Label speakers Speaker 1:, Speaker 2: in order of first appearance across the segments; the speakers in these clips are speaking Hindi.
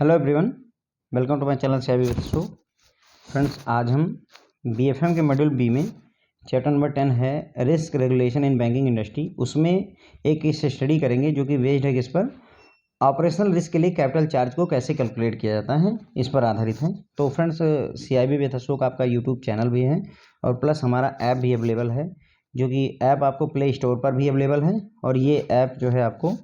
Speaker 1: Hello everyone, welcome to my channel CIB with show. Friends, आज हम बीएफएम के मॉड्यूल बी में चैप्टर नंबर 10 है risk regulation in banking industry. उसमें एक केस स्टडी करेंगे जो कि बेस्ड है किस पर, ऑपरेशनल रिस्क के लिए कैपिटल चार्ज को कैसे कैलकुलेट किया जाता है, इस पर आधारित है। तो फ्रेंड्स, सीआईबी विद शो का आपका यूट्यूब चैनल भी है और प्लस हमारा ऐप भी अवेलेबल है, जो कि ऐप आपको प्ले स्टोर पर भी अवेलेबल है और ये ऐप जो है आपको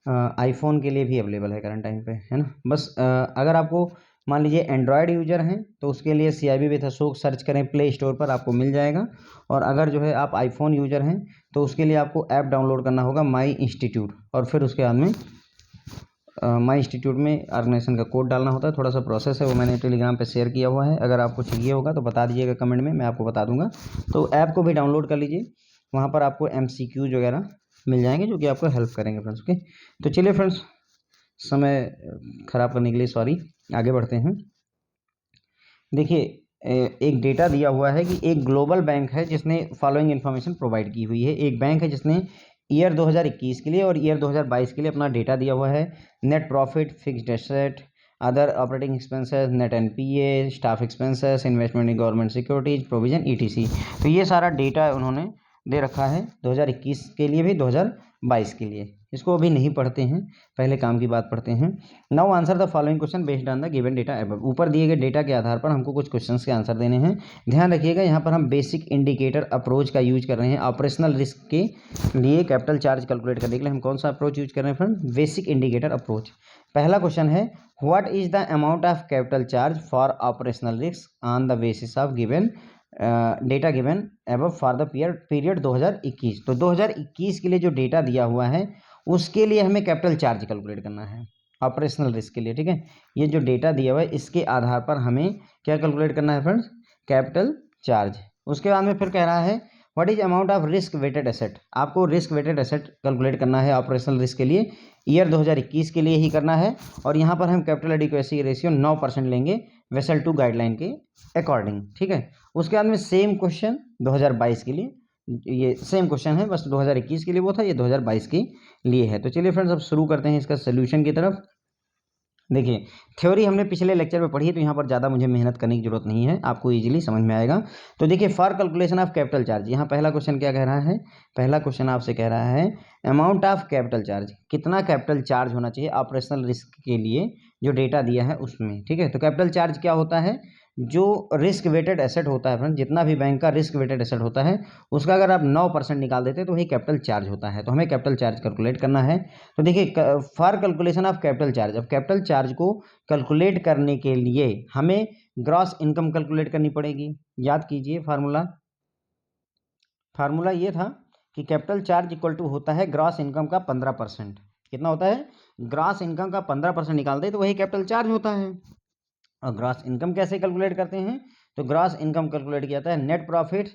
Speaker 1: आईफोन के लिए भी अवेलेबल है करंट टाइम पे, है ना। बस अगर आपको मान लीजिए एंड्रॉयड यूजर हैं तो उसके लिए सीआईबी विद अशोक सर्च करें, प्ले स्टोर पर आपको मिल जाएगा। और अगर जो है आप आईफोन यूजर हैं तो उसके लिए आपको ऐप डाउनलोड करना होगा माई इंस्टीट्यूट, और फिर उसके बाद में माई इंस्टीट्यूट में ऑर्गेनाइजेशन का कोड डालना होता है। थोड़ा सा प्रोसेस है, वो मैंने टेलीग्राम पे शेयर किया हुआ है। अगर आपको चाहिए होगा तो बता दीजिएगा कमेंट में, मैं आपको बता दूंगा। तो ऐप को भी डाउनलोड कर लीजिए, वहाँ पर आपको एमसीक्यूज वगैरह मिल जाएंगे जो कि आपको हेल्प करेंगे फ्रेंड्स। ओके, तो चलिए फ्रेंड्स, समय खराब करने के लिए सॉरी, आगे बढ़ते हैं। देखिए, एक डेटा दिया हुआ है कि एक ग्लोबल बैंक है जिसने फॉलोइंग इन्फॉर्मेशन प्रोवाइड की हुई है। एक बैंक है जिसने ईयर 2021 के लिए और ईयर 2022 के लिए अपना डेटा दिया हुआ है। Net profit, fixed asset, other operating expenses, net NPA, staff expenses, investment in government securities, provision, etc. तो ये सारा डेटा उन्होंने दे रखा है 2021 के लिए भी, 2022 के लिए। इसको अभी नहीं पढ़ते हैं, पहले काम की बात पढ़ते हैं। Now answer the following question based on the given data above. ऊपर दिए गए डेटा के आधार पर हमको कुछ क्वेश्चंस के आंसर देने हैं। ध्यान रखिएगा, यहाँ पर हम बेसिक इंडिकेटर अप्रोच का यूज कर रहे हैं। ऑपरेशनल रिस्क के लिए कैपिटल चार्ज कैलकुलेट करने के लिए हम कौन सा अप्रोच यूज कर रहे हैं फ्रेंड? Basic indicator approach. पहला क्वेश्चन है, what is the amount of capital charge for operational risk on the basis of given data given above for the period 2021। तो 2021 के लिए जो डेटा दिया हुआ है उसके लिए हमें कैपिटल चार्ज कैलकुलेट करना है ऑपरेशनल रिस्क के लिए, ठीक है। ये जो डेटा दिया हुआ है इसके आधार पर हमें क्या कैलकुलेट करना है फ्रेंड्स? Capital charge. उसके बाद में फिर कह रहा है what is amount of risk weighted asset. आपको रिस्क वेटेड एसेट कैलकुलेट करना है ऑपरेशनल रिस्क के लिए, ईयर 2021 के लिए ही करना है। और यहाँ पर हम कैपिटल एडिक्वेसी रेशियो 9% लेंगे वेसल टू गाइडलाइन के अकॉर्डिंग, ठीक है। उसके बाद में सेम क्वेश्चन 2022 के लिए, ये सेम क्वेश्चन है, बस 2021 के लिए वो था, ये 2022 के लिए है। तो चलिए फ्रेंड्स, अब शुरू करते हैं इसका सोल्यूशन की तरफ। देखिए, थ्योरी हमने पिछले लेक्चर में पढ़ी है तो यहाँ पर ज़्यादा मुझे मेहनत करने की जरूरत नहीं है, आपको इजीली समझ में आएगा। तो देखिए, for calculation of capital charge, यहाँ पहला क्वेश्चन क्या कह रहा है? पहला क्वेश्चन आपसे कह रहा है अमाउंट ऑफ कैपिटल चार्ज, कितना कैपिटल चार्ज होना चाहिए ऑपरेशनल रिस्क के लिए जो डेटा दिया है उसमें, ठीक है। तो कैपिटल चार्ज क्या होता है? जो रिस्क वेटेड एसेट होता है फ्रेंड, जितना भी बैंक का रिस्क वेटेड एसेट होता है उसका अगर आप 9% निकाल देते हैं तो वही कैपिटल चार्ज होता है। तो हमें कैपिटल चार्ज कैलकुलेट करना है। तो देखिए, for calculation of capital charge, अब कैपिटल चार्ज को कैलकुलेट करने के लिए हमें ग्रॉस इनकम कैलकुलेट करनी पड़ेगी। याद कीजिए फार्मूला, फार्मूला ये था कि कैपिटल चार्ज इक्वल टू होता है ग्रॉस इनकम का 15%। कितना होता है? ग्रॉस इनकम का 15% निकाल दे तो वही कैपिटल चार्ज होता है। और ग्रॉस इनकम कैसे कैलकुलेट करते हैं? तो ग्रॉस इनकम कैलकुलेट किया जाता है net profit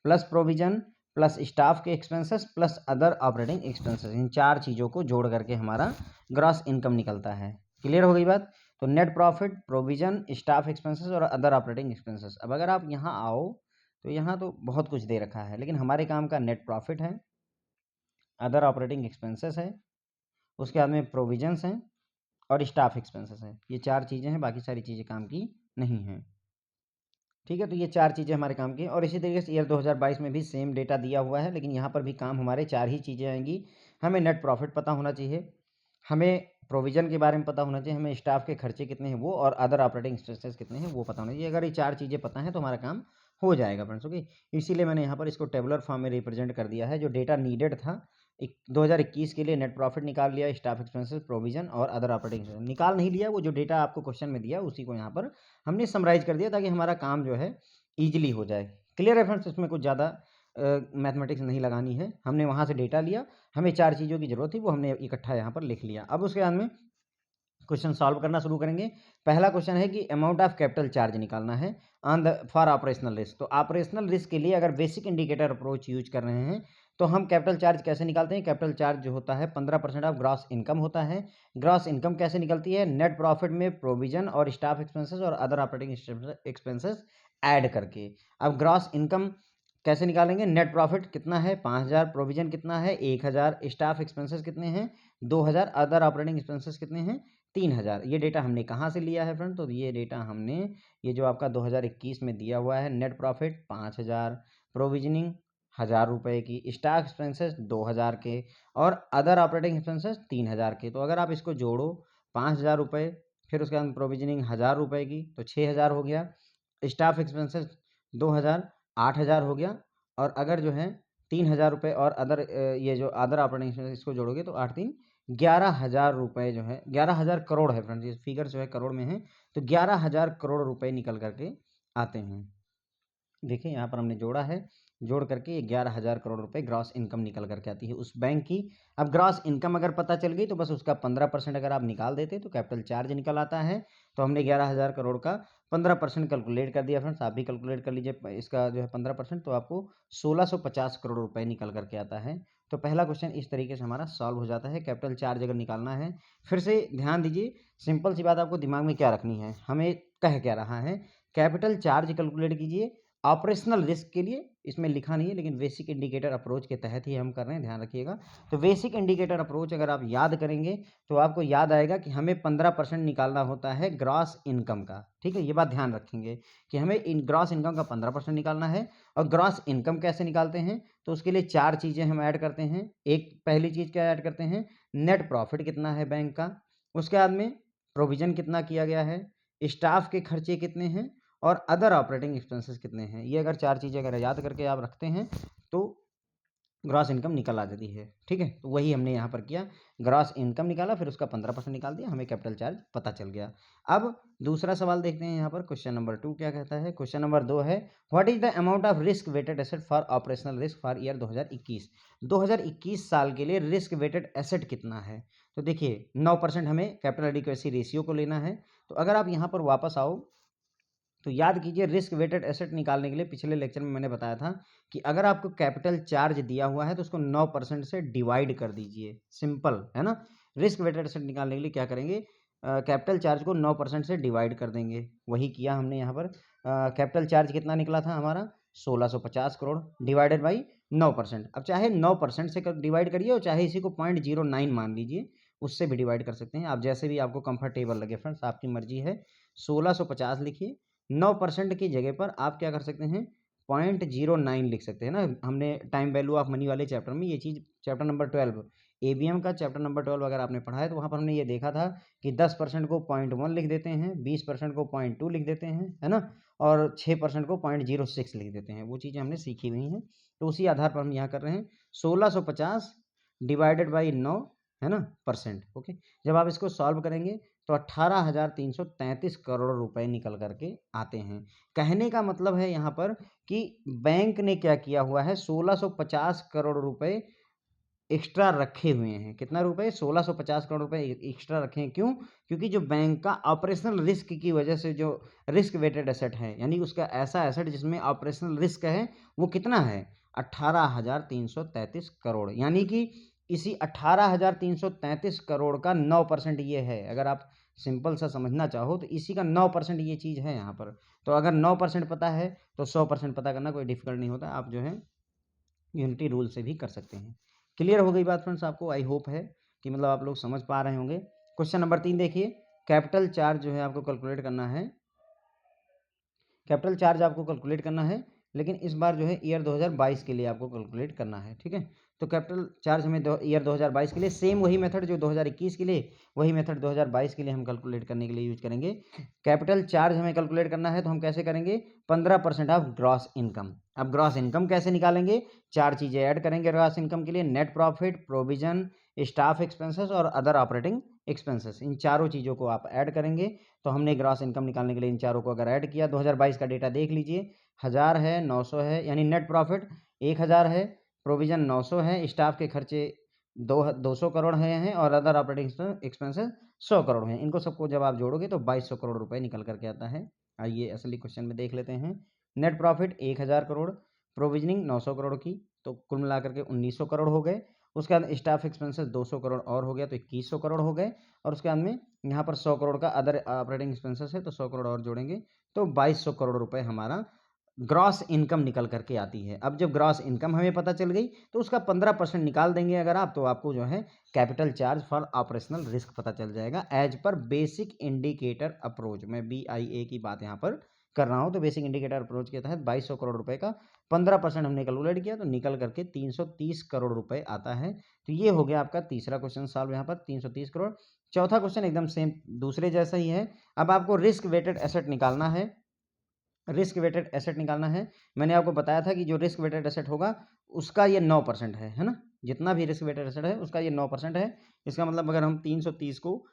Speaker 1: plus provision plus staff के expenses plus other operating expenses. इन चार चीज़ों को जोड़ करके हमारा ग्रॉस इनकम निकलता है। क्लियर हो गई बात? तो net profit, provision, staff expenses और अदर ऑपरेटिंग एक्सपेंसेस। अब अगर आप यहाँ आओ तो यहाँ तो बहुत कुछ दे रखा है, लेकिन हमारे काम का नेट प्रॉफिट है, अदर ऑपरेटिंग एक्सपेंसेस है, उसके बाद में प्रोविजंस हैं और स्टाफ एक्सपेंसेस है। ये चार चीज़ें हैं, बाकी सारी चीज़ें काम की नहीं हैं, ठीक है। तो ये चार चीज़ें हमारे काम की। और इसी तरीके से ईयर 2022 में भी सेम डेटा दिया हुआ है, लेकिन यहाँ पर भी काम हमारे चार ही चीज़ें आएंगी। हमें नेट प्रॉफिट पता होना चाहिए, हमें प्रोविजन के बारे में पता होना चाहिए, हमें स्टाफ के खर्चे कितने हैं वो, और अदर ऑपरेटिंग एक्सपेंसेस कितने हैं वो पता होना चाहिए। अगर ये चार चीज़ें पता हैं तो हमारा काम हो जाएगा फ्रेंड्स। ओके, इसीलिए मैंने यहाँ पर इसको टेबुलर फॉर्म में रिप्रेजेंट कर दिया है। जो डेटा नीडेड था 2021 के लिए नेट प्रॉफिट निकाल लिया, स्टाफ एक्सपेंसेस, प्रोविजन और अदर ऑपरेटिंग एक्सपेंसेस निकाल नहीं लिया। वो जो डेटा आपको क्वेश्चन में दिया उसी को यहाँ पर हमने समराइज कर दिया ताकि हमारा काम जो है ईजिली हो जाए। क्लियर है फ्रेंड्स? इसमें कुछ ज़्यादा मैथमेटिक्स नहीं लगानी है। हमने वहाँ से डेटा लिया, हमें चार चीज़ों की जरूरत थी, वो हमने इकट्ठा यहाँ पर लिख लिया। अब उसके बाद में क्वेश्चन सॉल्व करना शुरू करेंगे। पहला क्वेश्चन है कि अमाउंट ऑफ कैपिटल चार्ज निकालना है on the for operational risk. तो ऑपरेशनल रिस्क के लिए अगर बेसिक इंडिकेटर अप्रोच यूज कर रहे हैं तो हम कैपिटल चार्ज कैसे निकालते हैं? कैपिटल चार्ज जो होता है 15% ऑफ ग्रॉस इनकम होता है। ग्रॉस इनकम कैसे निकलती है? नेट प्रॉफिट में प्रोविजन और स्टाफ एक्सपेंसेस और अदर ऑपरेटिंग एक्सपेंसेस ऐड करके। अब ग्रॉस इनकम कैसे निकालेंगे, नेट प्रॉफिट कितना है 5000, प्रोविजन कितना है 1000, स्टाफ एक्सपेंसेस कितने हैं 2000, अदर ऑपरेटिंग एक्सपेंसेस कितने हैं 3000। ये डेटा हमने कहाँ से लिया है फ्रेंड, तो ये डेटा हमने ये जो आपका 2021 में दिया हुआ है, नेट प्रॉफिट 5000, प्रोविजनिंग 1000 रुपये की, स्टाफ एक्सपेंसेस 2000 के और अदर ऑपरेटिंग एक्सपेंसेस 3000 के। तो अगर आप इसको जोड़ो 5000 रुपये, फिर उसके बाद प्रोविजनिंग 1000 रुपये की तो 6000 हो गया, स्टाफ एक्सपेंसेस 2000 8000 हो गया, और अगर जो है 3000 रुपये और अदर ये जो अदर ऑपरेटिंग एक्सपेंसेस इसको जोड़ोगे तो 8 3 11000 रुपये जो है 11000 करोड़ है फ्रेंड्स, ये फिगर जो है करोड़ में है, तो 11000 करोड़ रुपए निकल करके आते हैं। देखिए यहाँ पर हमने जोड़ा है, जोड़ करके 11000 करोड़ रुपए ग्रॉस इनकम निकल करके आती है उस बैंक की। अब ग्रॉस इनकम अगर पता चल गई तो बस उसका 15% अगर आप निकाल देते तो कैपिटल चार्ज निकल आता है। तो हमने 11000 करोड़ का 15% कैलकुलेट कर दिया फ्रेंड्स, आप भी कैलकुलेट कर लीजिए इसका जो है 15%, तो आपको 1650 करोड़ रुपए निकल करके आता है। तो पहला क्वेश्चन इस तरीके से हमारा सॉल्व हो जाता है। कैपिटल चार्ज अगर निकालना है, फिर से ध्यान दीजिए, सिंपल सी बात आपको दिमाग में क्या रखनी है, हमें कह क्या रहा है, कैपिटल चार्ज कैलकुलेट कीजिए ऑपरेशनल रिस्क के लिए, इसमें लिखा नहीं है लेकिन बेसिक इंडिकेटर अप्रोच के तहत ही हम कर रहे हैं, ध्यान रखिएगा। तो बेसिक इंडिकेटर अप्रोच अगर आप याद करेंगे तो आपको याद आएगा कि हमें 15% निकालना होता है ग्रॉस इनकम का, ठीक है, ये बात ध्यान रखेंगे कि हमें ग्रॉस इनकम का 15% निकालना है। और ग्रॉस इनकम कैसे निकालते हैं, तो उसके लिए 4 चीज़ें हम ऐड करते हैं। एक पहली चीज़ क्या ऐड करते हैं, नेट प्रॉफिट कितना है बैंक का, उसके बाद में प्रोविजन कितना किया गया है, स्टाफ के खर्चे कितने हैं और अदर ऑपरेटिंग एक्सपेंसेस कितने हैं। ये अगर 4 चीज़ें अगर याद करके आप रखते हैं तो ग्रॉस इनकम निकल आ जाती है, ठीक है। तो वही हमने यहाँ पर किया, ग्रॉस इनकम निकाला, फिर उसका 15% निकाल दिया, हमें कैपिटल चार्ज पता चल गया। अब दूसरा सवाल देखते हैं यहाँ पर, क्वेश्चन नंबर 2 क्या कहता है। क्वेश्चन नंबर 2 है, what is the amount of risk weighted asset for operational risk for year 2021। 2021 साल के लिए रिस्क वेटेड एसेट कितना है। तो देखिए 9% हमें कैपिटल एडिक्वेसी रेशियो को लेना है। तो अगर आप यहाँ पर वापस आओ तो याद कीजिए, रिस्क वेटेड एसेट निकालने के लिए पिछले लेक्चर में मैंने बताया था कि अगर आपको कैपिटल चार्ज दिया हुआ है तो उसको 9% से डिवाइड कर दीजिए, सिंपल है ना। रिस्क वेटेड एसेट निकालने के लिए क्या करेंगे, कैपिटल चार्ज को 9% से डिवाइड कर देंगे, वही किया हमने यहाँ पर। कैपिटल चार्ज कितना निकला था हमारा 1650 करोड़ डिवाइडेड बाई 9%। अब चाहे 9% से डिवाइड करिए और चाहे इसी को 0.09 मान लीजिए, उससे भी डिवाइड कर सकते हैं आप, जैसे भी आपको कंफर्टेबल लगे फ्रेंड्स, आपकी मर्जी है। 1650 लिखिए, 9% की जगह पर आप क्या कर सकते हैं 0.09 लिख सकते हैं ना। हमने टाइम वैल्यू ऑफ मनी वाले चैप्टर में ये चीज़, चैप्टर नंबर 12 एबीएम का चैप्टर नंबर 12 अगर आपने पढ़ा है तो वहाँ पर हमने ये देखा था कि 10% को 0.1 लिख देते हैं, 20% को 0.2 लिख देते हैं, है ना, और 6% को 0.06 लिख देते हैं। वो चीज़ें हमने सीखी हुई हैं, तो उसी आधार पर हम यहाँ कर रहे हैं 1650 डिवाइडेड बाई 9, है ना, परसेंट। ओके, जब आप इसको सॉल्व करेंगे तो 18,333 करोड़ रुपए निकल करके आते हैं। कहने का मतलब है यहाँ पर कि बैंक ने क्या किया हुआ है, 1650 करोड़ रुपए एक्स्ट्रा रखे हुए हैं। कितना रुपए, 1650 करोड़ रुपए एक्स्ट्रा रखे हैं। क्यों, क्योंकि जो बैंक का ऑपरेशनल रिस्क की वजह से जो रिस्क वेटेड एसेट है, यानी उसका ऐसा एसेट जिसमें ऑपरेशनल रिस्क है, वो कितना है 18,333 करोड़, यानी कि इसी 18,333 करोड़ का 9% ये है। अगर आप सिंपल सा समझना चाहो तो इसी का 9% ये चीज़ है यहाँ पर। तो अगर 9% पता है तो 100% पता करना कोई डिफिकल्ट नहीं होता, आप जो है यूनिटी रूल से भी कर सकते हैं। क्लियर हो गई बात फ्रेंड्स आपको, आई होप है कि मतलब आप लोग समझ पा रहे होंगे। क्वेश्चन नंबर 3 देखिए, कैपिटल चार्ज जो है आपको कैलकुलेट करना है, कैपिटल चार्ज आपको कैलकुलेट करना है, लेकिन इस बार जो है ईयर 2022 के लिए आपको कैलकुलेट करना है, ठीक है। तो कैपिटल चार्ज हमें ईयर 2022 के लिए सेम वही मेथड जो 2021 के लिए, वही मेथड 2022 के लिए हम कैलकुलेट करने के लिए यूज करेंगे। कैपिटल चार्ज हमें कैलकुलेट करना है तो हम कैसे करेंगे, 15% ऑफ ग्रॉस इनकम। अब ग्रॉस इनकम कैसे निकालेंगे, 4 चीज़ें ऐड करेंगे ग्रॉस इनकम के लिए, net profit, provision, staff expenses और अदर ऑपरेटिंग एक्सपेंसेस। इन चारों चीज़ों को आप ऐड करेंगे। तो हमने ग्रॉस इनकम निकालने के लिए इन चारों को अगर ऐड किया, 2022 का डेटा देख लीजिए, 1000 है, 900 है, यानी नेट प्रॉफिट 1000 है, प्रोविजन 900 है, स्टाफ के खर्चे 200 करोड़ हैं और अदर ऑपरेटिंग एक्सपेंसेस 100 करोड़ हैं। इनको सबको जब आप जोड़ोगे तो 2200 करोड़ रुपए निकल करके आता है। आइए असली क्वेश्चन में देख लेते हैं। Net profit 1000 crore, provisioning 900 crore की, तो कुल मिलाकर के 1900 करोड़ हो गए। उसके बाद स्टाफ एक्सपेंसेस 200 करोड़ और हो गया तो 2100 करोड़ हो गए, और उसके बाद में यहाँ पर 100 करोड़ का अदर ऑपरेटिंग एक्सपेंसेस है तो 100 करोड़ और जोड़ेंगे तो 2200 करोड़ रुपए हमारा ग्रॉस इनकम निकल करके आती है। अब जब ग्रॉस इनकम हमें पता चल गई तो उसका 15% निकाल देंगे अगर आप, तो आपको जो है capital charge for operational risk पता चल जाएगा as per basic indicator approach. मैं BIA की बात यहाँ पर कर रहा हूँ। तो बेसिक इंडिकेटर अप्रोच के तहत 2200 करोड़ रुपए का 15% हमने कैलकुलेट किया तो निकल करके 330 करोड़ रुपए आता है। तो ये हो गया आपका तीसरा क्वेश्चन सॉल्व यहाँ पर, 330 करोड़। चौथा क्वेश्चन एकदम सेम दूसरे जैसा ही है। अब आपको रिस्क वेटेड एसेट निकालना है। रिस्क वेटेड एसेट निकालना है। मैंने आपको बताया था कि जो रिस्क वेटेड एसेट होगा उसका ये 9% है ना। जितना भी रिस्क वेटेड एसेट है उसका ये 9% है। इसका मतलब अगर हम 330 को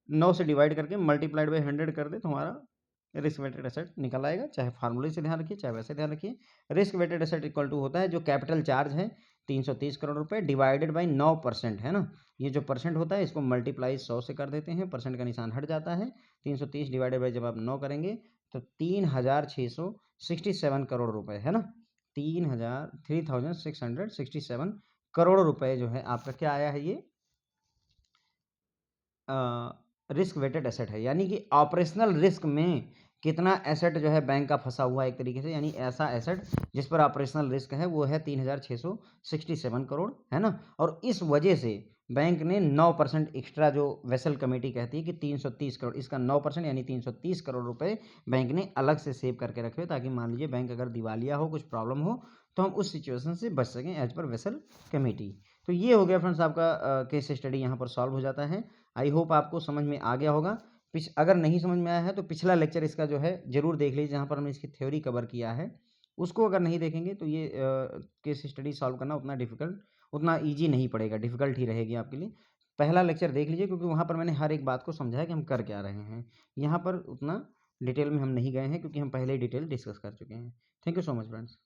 Speaker 1: 9 से डिवाइड करके मल्टीप्लाइड बाई 100 कर दे तो हमारा रिस्क वेटेड एसेट निकल आएगा। चाहे फार्मूले से ध्यान रखिए चाहे वैसे ध्यान रखिए। Risk weighted asset equal to होता है जो कैपिटल चार्ज है 330 करोड़ रुपए डिवाइडेड बाई 9% है ना। ये जो परसेंट होता है इसको मल्टीप्लाई 100 से कर देते हैं, परसेंट का निशान हट जाता है। 330 डिवाइडेड बाई जब आप 9 करेंगे तो 3667 करोड़ रुपए है ना। 3667 करोड़ रुपए जो है आपका क्या आया है, ये रिस्क वेटेड एसेट है। यानी कि ऑपरेशनल रिस्क में कितना एसेट जो है बैंक का फंसा हुआ है एक तरीके से, यानी ऐसा एसेट जिस पर ऑपरेशनल रिस्क है वो है 3667 करोड़ है ना। और इस वजह से बैंक ने 9% एक्स्ट्रा, जो वेसल कमेटी कहती है कि 330 करोड़, इसका 9% यानी 330 करोड़ रुपए बैंक ने अलग से सेव करके रखे हो, ताकि मान लीजिए बैंक अगर दिवालिया हो, कुछ प्रॉब्लम हो, तो हम उस सिचुएशन से बच सकें एज पर वेसल कमेटी। तो ये हो गया फ्रेंड्स आपका केस स्टडी यहाँ पर सॉल्व हो जाता है। आई होप आपको समझ में आ गया होगा। अगर नहीं समझ में आया है तो पिछला लेक्चर इसका जो है जरूर देख लीजिए, जहाँ पर हमने इसकी थ्योरी कवर किया है। उसको अगर नहीं देखेंगे तो ये केस स्टडी सॉल्व करना उतना ईजी नहीं पड़ेगा, डिफिकल्ट ही रहेगी आपके लिए। पहला लेक्चर देख लीजिए, क्योंकि वहाँ पर मैंने हर एक बात को समझाया कि हम कर क्या रहे हैं। यहाँ पर उतना डिटेल में हम नहीं गए हैं, क्योंकि हम पहले ही डिटेल डिस्कस कर चुके हैं। Thank you so much friends.